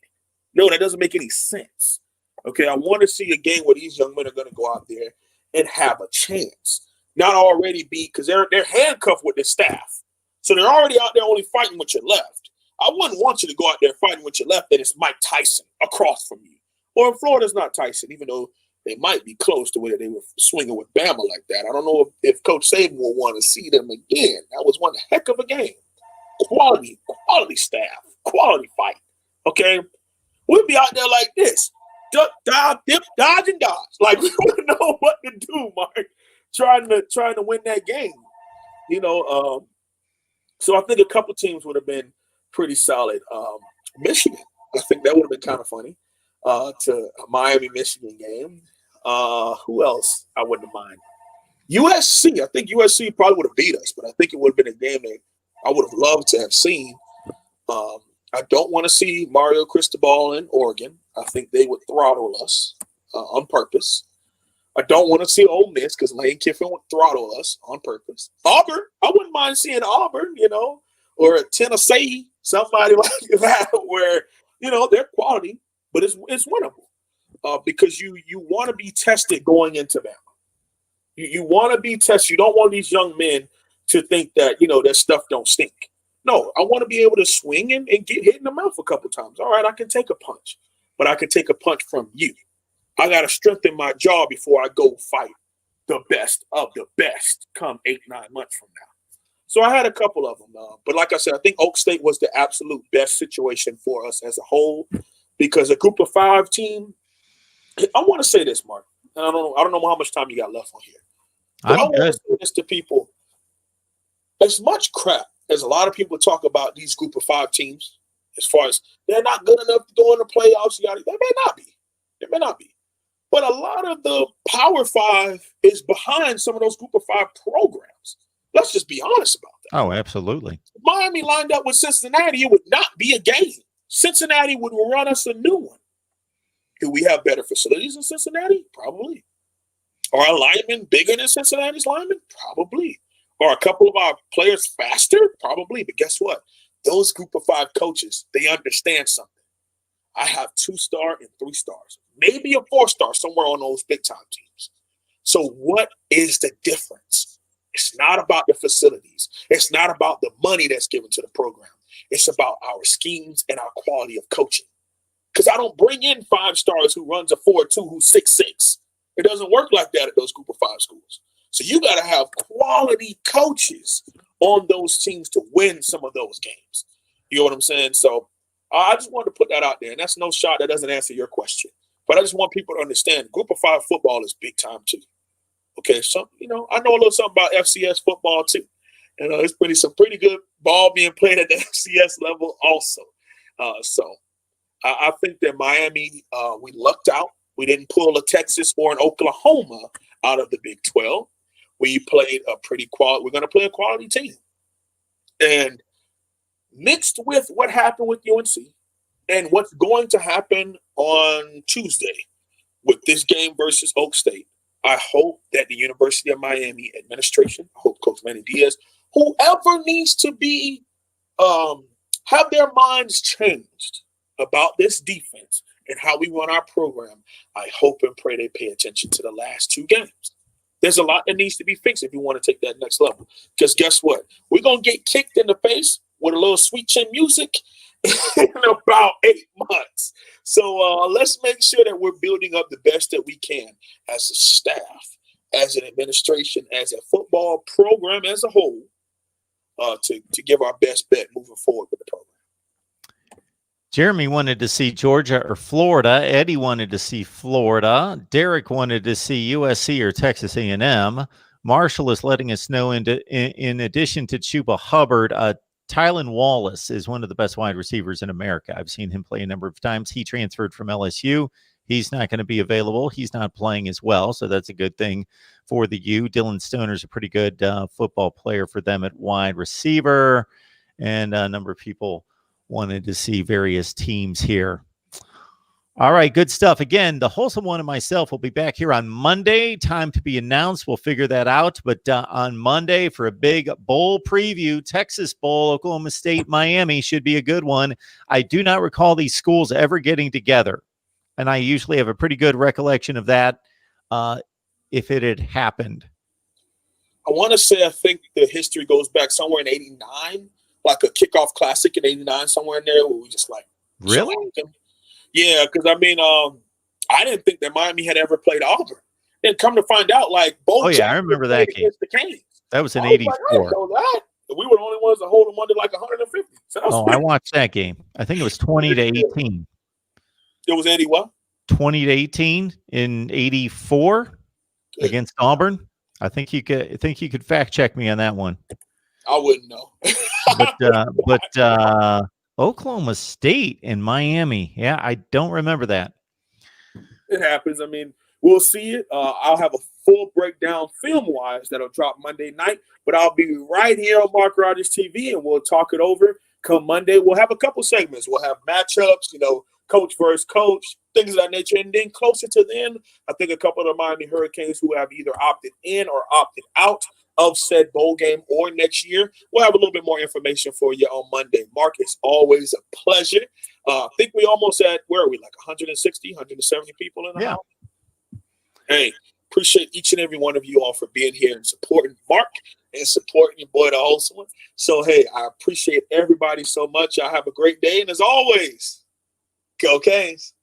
No, that doesn't make any sense. Okay, I want to see a game where these young men are going to go out there and have a chance. Not already be, because they're handcuffed with their staff. So they're already out there only fighting with your left. I wouldn't want you to go out there fighting with your left and it's Mike Tyson across from you. Or in Florida's not Tyson, even though they might be close to where they were swinging with Bama like that. I don't know if Coach Saban will want to see them again. That was one heck of a game. Quality staff, quality fight. Okay? We'd be out there like this. Duck, dive, dip, dodge, and dodge. Like, we wouldn't know what to do, Mark, trying to win that game. So I think a couple teams would have been pretty solid. Michigan, I think that would have been kind of funny to a Miami-Michigan game. Who else I wouldn't mind? USC. I think USC probably would have beat us, but I think it would have been a game that I would have loved to have seen. I don't want to see Mario Cristobal in Oregon. I think they would throttle us on purpose. I don't want to see Ole Miss because Lane Kiffin would throttle us on purpose. Auburn, I wouldn't mind seeing Auburn, or Tennessee, somebody like that where, they're quality, but it's winnable because you want to be tested going into Bama. You want to be tested. You don't want these young men to think that, that stuff don't stink. No, I want to be able to swing and get hit in the mouth a couple times. All right, I can take a punch, but I can take a punch from you. I got to strengthen my jaw before I go fight the best of the best come 8-9 months from now. So I had a couple of them. But like I said, I think Oak State was the absolute best situation for us as a whole because a group of 5 team, I want to say this, Mark. And I don't know how much time you got left on here. But I want to say this to people. As much crap as a lot of people talk about these group of 5 teams, as far as they're not good enough to go in the playoffs, they may not be. They may not be. But a lot of the Power 5 is behind some of those group of 5 programs. Let's just be honest about that. Oh, absolutely. If Miami lined up with Cincinnati, it would not be a game. Cincinnati would run us a new one. Do we have better facilities in Cincinnati? Probably. Are our linemen bigger than Cincinnati's linemen? Probably. Are a couple of our players faster? Probably. But guess what? Those group of 5 coaches, they understand something. I have 2-star and 3 stars. Maybe a 4-star somewhere on those big-time teams. So what is the difference? It's not about the facilities. It's not about the money that's given to the program. It's about our schemes and our quality of coaching. Because I don't bring in 5 stars who runs a 4.2 who's 6'6". It doesn't work like that at those group of 5 schools. So you got to have quality coaches on those teams to win some of those games. You know what I'm saying? So I just wanted to put that out there. And that's no shot that doesn't answer your question. But I just want people to understand group of 5 football is big time too. Okay, so, I know a little something about FCS football too. And there's some pretty good ball being played at the FCS level also. So I think that Miami, we lucked out. We didn't pull a Texas or an Oklahoma out of the Big 12. We played a pretty quality. We're going to play a quality team. And mixed with what happened with UNC and what's going to happen on Tuesday with this game versus Oak State, I hope that the University of Miami administration, I hope Coach Manny Diaz, whoever needs to be, have their minds changed about this defense and how we run our program, I hope and pray they pay attention to the last 2 games. There's a lot that needs to be fixed if you want to take that next level. Because guess what? We're going to get kicked in the face with a little sweet chin music in about 8 months. So let's make sure that we're building up the best that we can as a staff, as an administration, as a football program as a whole, to give our best bet moving forward with the program. Jeremy wanted to see Georgia or Florida. Eddie wanted to see Florida. Derek wanted to see USC or Texas A&M. Marshall is letting us know in addition to Chuba Hubbard, Tylan Wallace is one of the best wide receivers in America. I've seen him play a number of times. He transferred from LSU. He's not going to be available. He's not playing as well, so that's a good thing for the U. Dylan Stoner's a pretty good football player for them at wide receiver, and a number of people wanted to see various teams here. All right, good stuff. Again, the Wholesome One and myself will be back here on Monday. Time to be announced. We'll figure that out. But on Monday for a big bowl preview, Texas Bowl, Oklahoma State, Miami should be a good one. I do not recall these schools ever getting together, and I usually have a pretty good recollection of that if it had happened. I want to say I think the history goes back somewhere in 89, like a kickoff classic in 89, somewhere in there where we just like. Really? Yeah, because I mean, I didn't think that Miami had ever played Auburn. Then come to find out, like both. Oh yeah, I remember that game. The Canes. That was in '84. Like, I didn't know that. We were the only ones to hold them under like 150. So I watched that game. I think it was 20-18. It was 80 what? 20-18 in '84 against Auburn. I think you could fact check me on that one. I wouldn't know. but Oklahoma State and Miami. Yeah, I don't remember that. It happens. I mean, we'll see it. I'll have a full breakdown film-wise that'll drop Monday night, but I'll be right here on Mark Rogers TV, and we'll talk it over. Come Monday, we'll have a couple segments. We'll have matchups, coach versus coach, things of that nature. And then closer to the end, I think a couple of the Miami Hurricanes who have either opted in or opted out of said bowl game or next year. We'll have a little bit more information for you on Monday. Mark, it's always a pleasure. I think we almost at, where are we, like 160, 170 people in the house? Hey, appreciate each and every one of you all for being here and supporting Mark and supporting your boy, the Wholesome One. So, hey, I appreciate everybody so much. Y'all have a great day. And as always, go Canes.